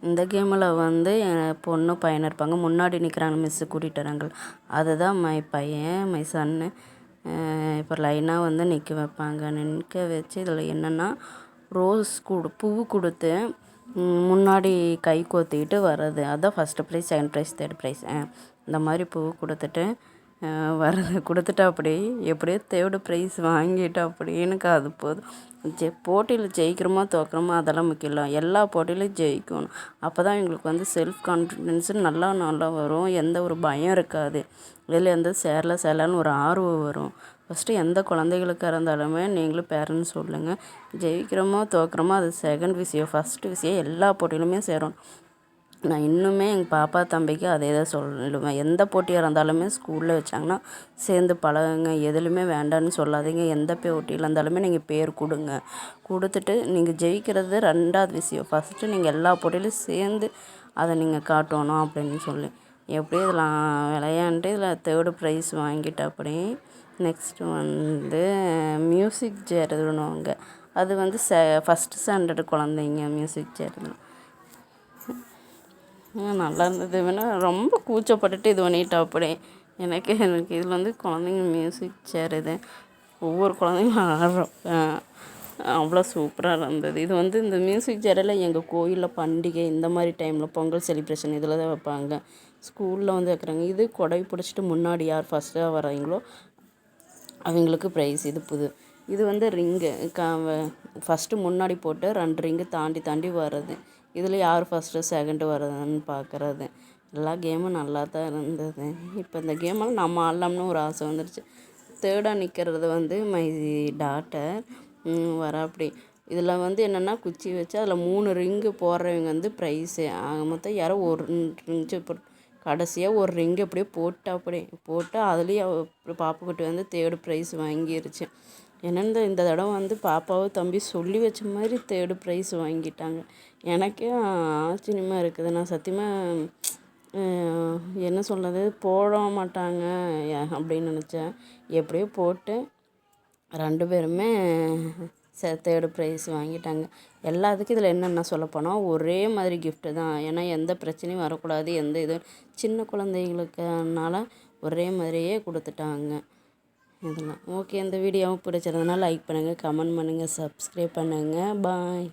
இந்த கேமில் வந்து என் பொண்ணு பையன் இருப்பாங்க. முன்னாடி நிற்கிறாங்க மிஸ்ஸு கூட்டிகிட்டு வராங்க. அதுதான் மை பையன் மை சன்னு. இப்போ லைனாக வந்து நிற்க வைப்பாங்க. நிற்க வச்சு இதில் என்னென்னா ரோஸ் பூ கொடுத்து முன்னாடி கை கோத்திக்கிட்டு வர்றது. அதுதான் first prize, second prize, third prize. இந்த மாதிரி பூ கொடுத்துட்டு வர்றது. கொடுத்துட்டா அப்படி எப்படியோ தேர்டு ப்ரைஸ் வாங்கிட்டு அப்படின்னு அது போதும். போட்டியில் ஜெயிக்கிறோமா தோக்குறோமா அதெல்லாம் முக்கியம் இல்லை. எல்லா போட்டியிலையும் ஜெயிக்கணும். அப்போ தான் எங்களுக்கு வந்து செல்ஃப் கான்ஃபிடென்ஸு நல்லா வரும். எந்த ஒரு பயம் இருக்காது. இதில் எந்த சேரலான்னு ஒரு ஆர்வம் வரும். ஃபஸ்ட்டு எந்த குழந்தைகளுக்காக இருந்தாலுமே நீங்களும் பேரண்ட்ஸ் சொல்லுங்கள். ஜெயிக்கிறோமோ தோக்குறோமோ அது செகண்ட் விஷயம். ஃபஸ்ட்டு விஷயம் எல்லா போட்டியிலுமே சேரணும். நான் இன்னுமே எங்கள் பாப்பா தம்பிக்கு அதே தான் சொல்லுவேன். எந்த போட்டியாக இருந்தாலுமே ஸ்கூலில் வச்சாங்கன்னா சேர்ந்து பழகுங்க. எதுலையுமே வேண்டான்னு சொல்லாதீங்க. எந்த போட்டியில் இருந்தாலுமே நீங்கள் பேர் கொடுங்க. கொடுத்துட்டு நீங்கள் ஜெயிக்கிறது ரெண்டாவது விஷயம். ஃபஸ்ட்டு நீங்கள் எல்லா போட்டியிலையும் சேர்ந்து அதை நீங்கள் காட்டணும் அப்படின்னு சொல்லி எப்படியும் இதில் விளையாண்டு இதில் தேர்டு ப்ரைஸ் வாங்கிட்டு அப்படி நெக்ஸ்ட்டு வந்து மியூசிக் சேர் விடுவாங்க. அது வந்து ஃபஸ்ட்டு ஸ்டாண்டர்டு குழந்தைங்க மியூசிக் சேர் நல்லா இருந்தது. வேணால் ரொம்ப கூச்சப்பட்டுட்டு இது பண்ணிட்டா அப்படி எனக்கு இதில் வந்து குழந்தைங்க மியூசிக் சேர் இது ஒவ்வொரு குழந்தைங்களும் ஆடுறோம். அவ்வளோ சூப்பராக இருந்தது. இது வந்து இந்த மியூசிக் சேரில் எங்கள் கோயிலில் பண்டிகை இந்த மாதிரி டைமில் பொங்கல் செலிப்ரேஷன் இதில் தான் வைப்பாங்க. ஸ்கூலில் வந்து வைக்கிறாங்க. இது கொடை பிடிச்சிட்டு முன்னாடி யார் ஃபஸ்ட்டாக வராங்களோ அவங்களுக்கு ப்ரைஸ். இது வந்து ரிங்கு ஃபஸ்ட்டு முன்னாடி போட்டு 2 ரிங்கு தாண்டி வர்றது. இதில் யார் ஃபஸ்ட்டு செகண்டு வர்றதுன்னு பார்க்குறது. எல்லா கேமும் நல்லா தான் இருந்தது. இப்போ இந்த கேமெல்லாம் நம்ம ஆடலாம்னு ஒரு ஆசை வந்துடுச்சு. தேர்டாக நிற்கிறது வந்து மை டாட்டர் அப்படி இதில் வந்து என்னென்னா குச்சி வச்சு அதில் 3 ரிங்கு போடுறவங்க வந்து ப்ரைஸு. மொத்தம் யாரோ ஒரு ரிங்கு கடைசியாக ஒரு ரிங்கு அப்படியே போட்டு அதுலேயே பாப்புக்குட்டி வந்து தேர்டு ப்ரைஸ் வாங்கிருச்சு. என்னென்னு இந்த தடவை வந்து பாப்பாவும் தம்பி சொல்லி வச்ச மாதிரி தேர்டு ப்ரைஸ் வாங்கிட்டாங்க. எனக்கே ஆச்சரியமாக இருக்குது. நான் சத்தியமாக என்ன சொல்கிறது போட மாட்டாங்க அப்படின்னு நினச்சேன். எப்படியோ போட்டு 2 பேருமே தேர்டு ப்ரைஸ் வாங்கிட்டாங்க. எல்லாத்துக்கும் இதில் என்னென்ன சொல்லப்போனால் ஒரே மாதிரி கிஃப்ட்டு தான். ஏன்னா எந்த பிரச்சனையும் வரக்கூடாது. எந்த இதுவும் சின்ன குழந்தைகளுக்குனால ஒரே மாதிரியே கொடுத்துட்டாங்க. இதெல்லாம் ஓகே. இந்த வீடியோவும் பிடிச்சிருந்ததுனால லைக் பண்ணுங்கள், கமெண்ட் பண்ணுங்கள், சப்ஸ்கிரைப் பண்ணுங்கள். பாய்.